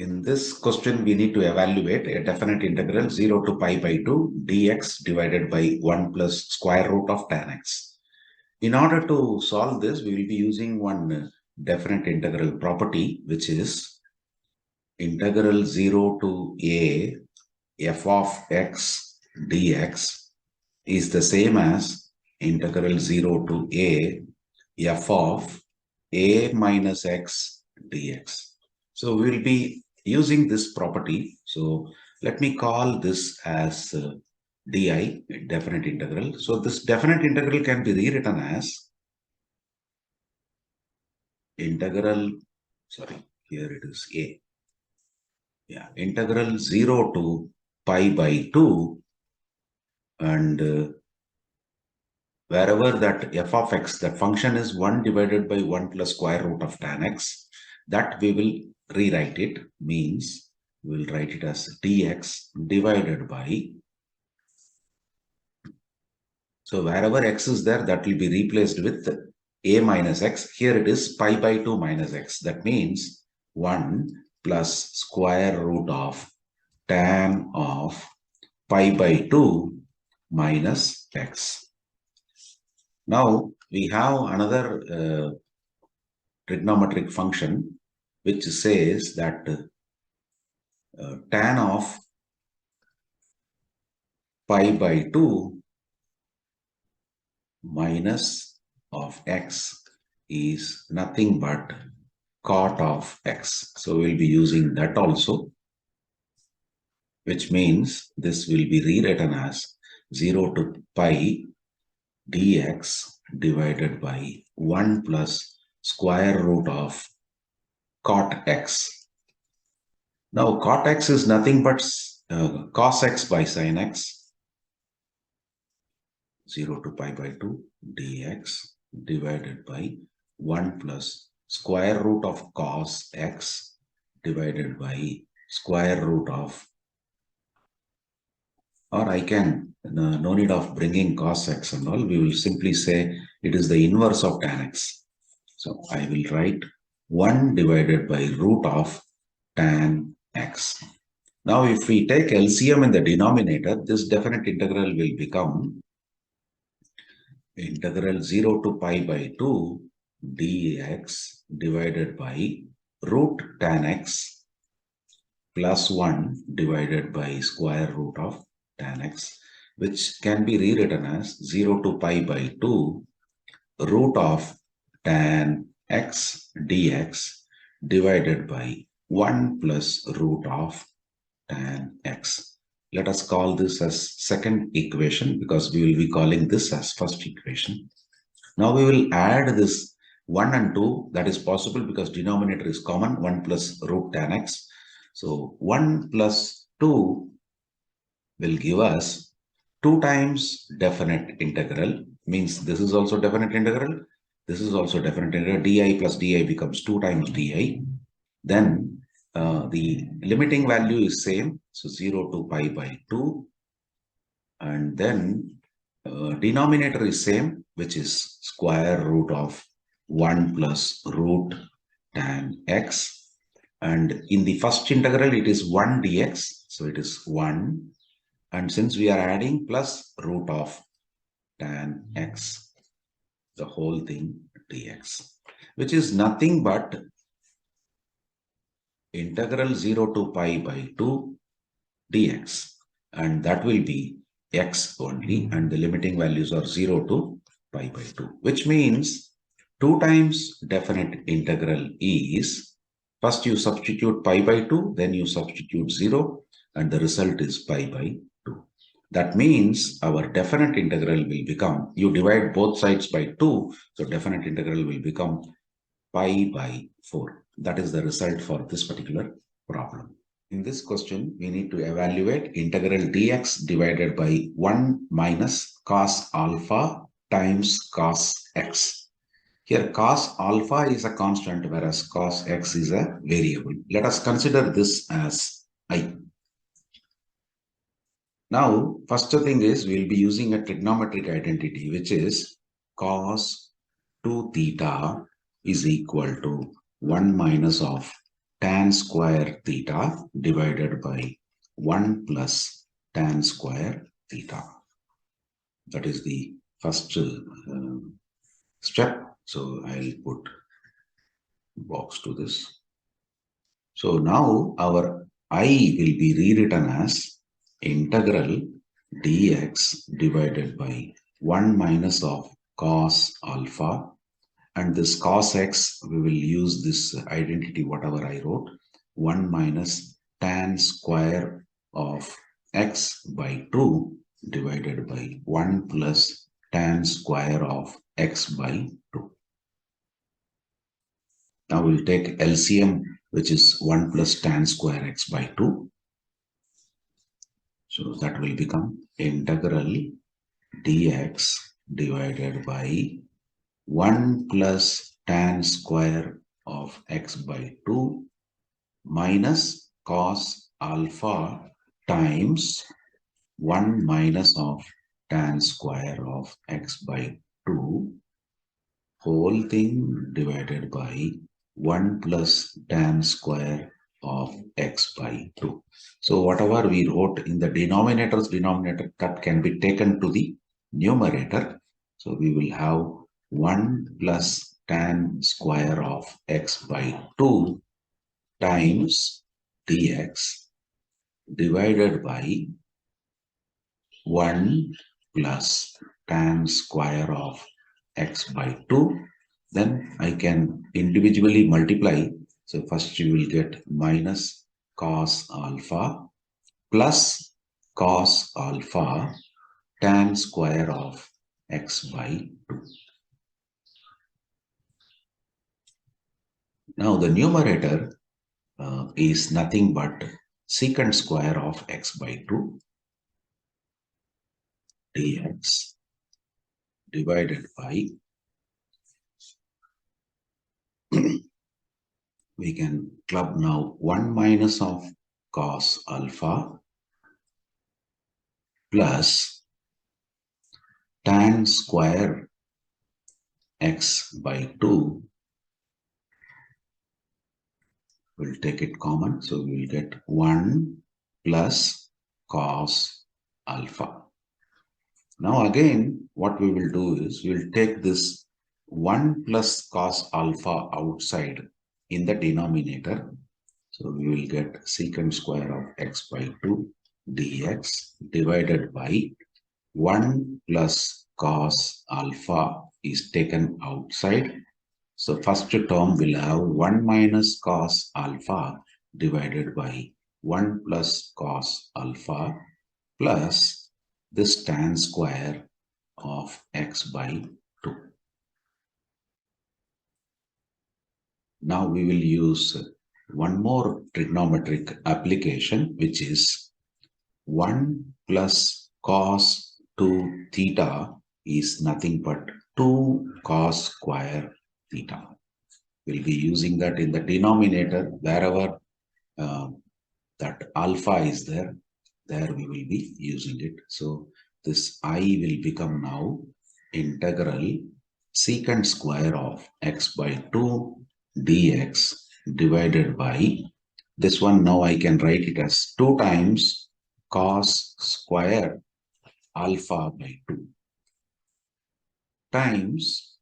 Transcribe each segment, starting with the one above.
In this question, we need to evaluate a definite integral 0 to pi by 2 dx divided by 1 plus square root of tan x. In order to solve this, we will be using one definite integral property, which is integral 0 to a f of x dx is the same as integral 0 to a f of a minus x dx. So we will be using this property. So let me call this as di, definite integral. So this definite integral can be rewritten as integral, sorry, here it is a. Yeah, integral 0 to pi by 2, and wherever that f of x, that function is 1 divided by 1 plus square root of tan x, that we will rewrite it, means we will write it as dx divided by, so wherever x is there, that will be replaced with a minus x. Here it is pi by 2 minus x. That means 1 plus square root of tan of pi by 2 minus x. Now we have another trigonometric function which says that tan of pi by 2 minus of x is nothing but cot of x. So we'll be using that also, which means this will be rewritten as 0 to pi dx divided by 1 plus square root of cot x. Now cot x is nothing but cos x by sin x. 0 to pi by 2 dx divided by 1 plus square root of cos x divided by square root of, or I can, no need of bringing cos x and all, we will simply say it is the inverse of tan x. So I will write 1 divided by root of tan x. Now if we take LCM in the denominator, this definite integral will become integral 0 to pi by 2 dx divided by root tan x plus 1 divided by square root of tan x, which can be rewritten as 0 to pi by 2 root of tan x dx divided by 1 plus root of tan x. Let us call this as second equation because we will be calling this as first equation. Now we will add this 1 and 2. That is possible because denominator is common, 1 plus root tan x. So 1 plus 2 will give us 2 times definite integral, means this is also definite integral, this is also definite integral, di plus di becomes 2 times di. Then the limiting value is same, so 0 to pi by 2, and then denominator is same, which is square root of 1 plus root tan x, and in the first integral it is 1 dx, so it is 1, and since we are adding plus root of tan x, the whole thing dx, which is nothing but integral 0 to pi by 2 dx, and that will be x only, and the limiting values are 0 to pi by 2, which means 2 times definite integral is, first you substitute pi by 2, then you substitute 0, and the result is pi by 2. That means our definite integral will become, you divide both sides by 2, so definite integral will become pi by 4. That is the result for this particular problem. In this question, we need to evaluate integral dx divided by 1 minus cos alpha times cos x. Here cos alpha is a constant whereas cos x is a variable. Let us consider this as I. Now, first thing is we will be using a trigonometric identity, which is cos 2 theta is equal to 1 minus of tan square theta divided by 1 plus tan square theta. That is the first step. So I'll put box to this. So now our I will be rewritten as integral dx divided by 1 minus of cos alpha, and this cos x, we will use this identity whatever I wrote, 1 minus tan square of x by 2 divided by 1 plus tan square of x by 2. Now we'll take LCM, which is 1 plus tan square x by 2. So that will become integral dx divided by 1 plus tan square of x by 2 minus cos alpha times 1 minus of tan square of x by 2 whole thing divided by 1 plus tan square of x by 2. So whatever we wrote in the denominator cut can be taken to the numerator. So we will have 1 plus tan square of x by 2 times dx divided by 1 plus tan square of x by 2. Then I can individually multiply. So first you will get minus cos alpha plus cos alpha tan square of x by 2. Now the numerator is nothing but secant square of x by 2 dx divided by we can club now 1 minus of cos alpha plus tan square x by 2. We'll take it common. So we will get 1 plus cos alpha. Now again, what we will do is we will take this 1 plus cos alpha outside in the denominator. So we will get secant square of x by 2 dx divided by 1 plus cos alpha is taken outside. So first term will have 1 minus cos alpha divided by 1 plus cos alpha plus this tan square of x by 2. Now we will use one more trigonometric application, which is 1 plus cos 2 theta is nothing but 2 cos square theta. We'll be using that in the denominator wherever that alpha is there we will be using it. So this I will become now integral secant square of x by 2 dx divided by this one. Now I can write it as 2 times cos square alpha by 2 times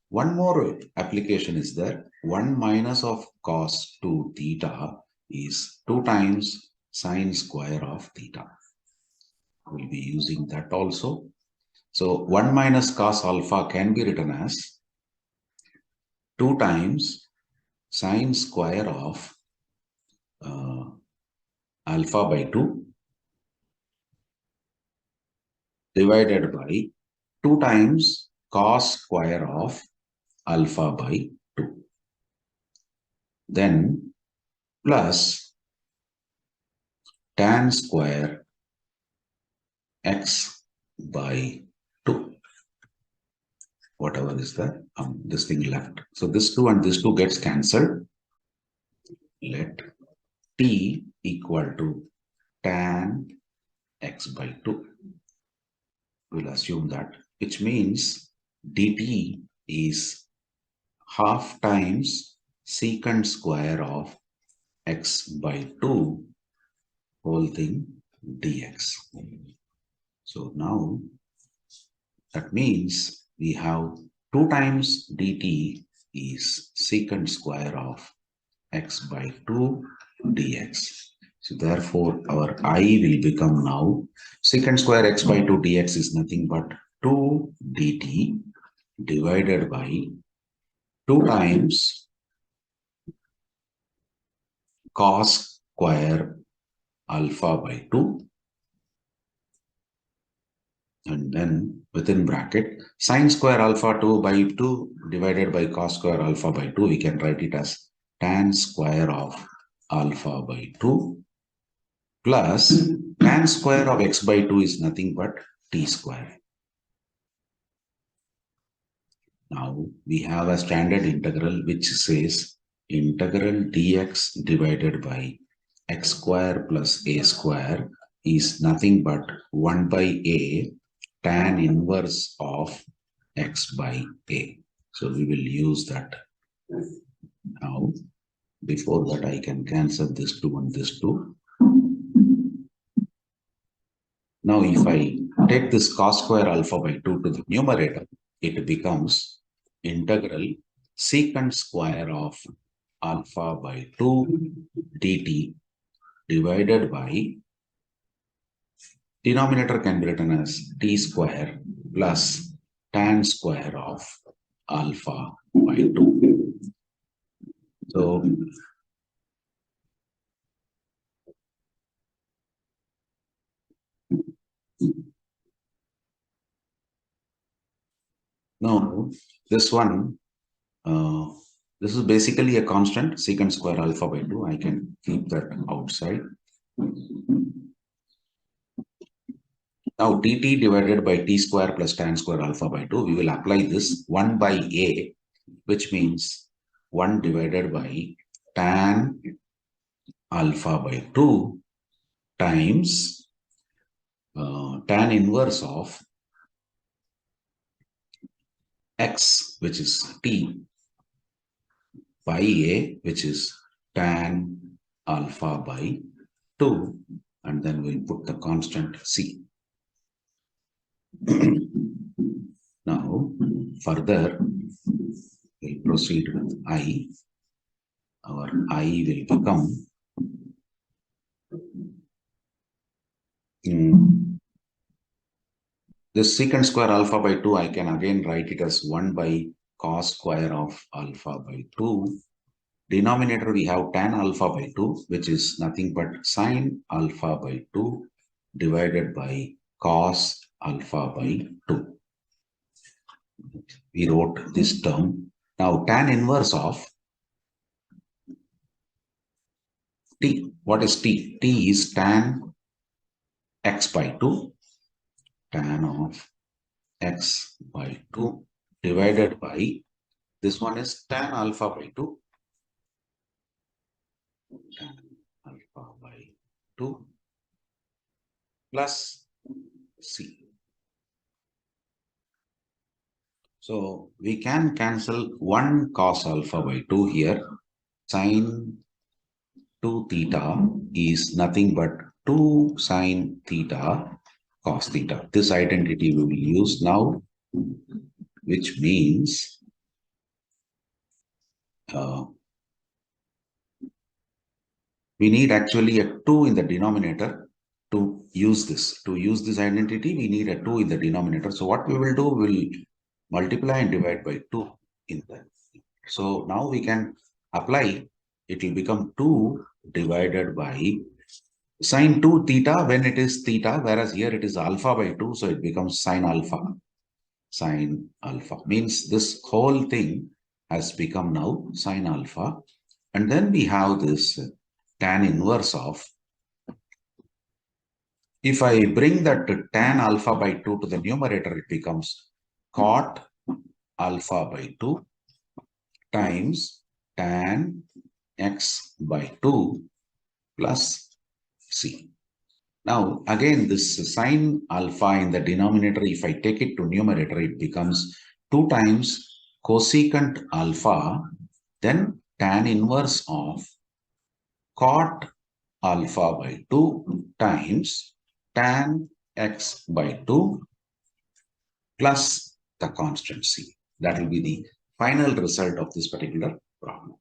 one more application is there. 1 minus of cos 2 theta is 2 times sine square of theta. We'll be using that also. So 1 minus cos alpha can be written as 2 times sine square of alpha by 2 divided by 2 times cos square of alpha by 2. Then plus tan square x by 2. Whatever is the this thing left. So this 2 and this 2 gets cancelled. Let t equal to tan x by 2. We'll assume that, which means dt is half times secant square of x by 2 whole thing dx. So now that means we have 2 times dt is secant square of x by 2 dx. So therefore our I will become now secant square x by 2 dx is nothing but 2 dt divided by 2 times cos square alpha by 2, and then within bracket sine square alpha 2 by 2 divided by cos square alpha by 2, we can write it as tan square of alpha by 2 plus tan square of x by 2 is nothing but t square. Now we have a standard integral which says integral dx divided by x square plus a square is nothing but 1 by a tan inverse of x by a. So we will use that. Now before that I can cancel this 2 and this 2. Now if I take this cos square alpha by 2 to the numerator, it becomes integral secant square of alpha by 2 dt divided by denominator can be written as t square plus tan square of alpha by 2. So now this one, this is basically a constant secant square alpha by 2. I can keep that outside. Now dt divided by t square plus tan square alpha by 2, we will apply this 1 by a, which means 1 divided by tan alpha by 2 times tan inverse of x, which is t, by a, which is tan alpha by 2, and then we'll put the constant c. Now further we'll proceed with I. Our I will become this secant square alpha by 2, I can again write it as 1 by cos square of alpha by 2. Denominator we have tan alpha by 2, which is nothing but sine alpha by 2 divided by cos alpha by 2. We wrote this term. Now tan inverse of t. What is t? T is tan x by 2, tan of x by 2 divided by, this one is tan alpha by 2, tan alpha by 2 plus c. So we can cancel 1 cos alpha by 2 here. Sine 2 theta is nothing but 2 sine theta cos theta. This identity we will use now, which means we need actually a 2 in the denominator to use this. To use this identity, we need a 2 in the denominator. So what we will do, we'll multiply and divide by 2 in that. So now we can apply, it will become 2 divided by sine 2 theta when it is theta, whereas here it is alpha by 2, so it becomes sine alpha. Sine alpha means this whole thing has become now sine alpha. And then we have this tan inverse of, if I bring that tan alpha by 2 to the numerator, it becomes cot alpha by 2 times tan x by 2 plus c. Now again this sine alpha in the denominator, if I take it to numerator, it becomes 2 times cosecant alpha, then tan inverse of cot alpha by 2 times tan x by 2 plus the constant c. That will be the final result of this particular problem.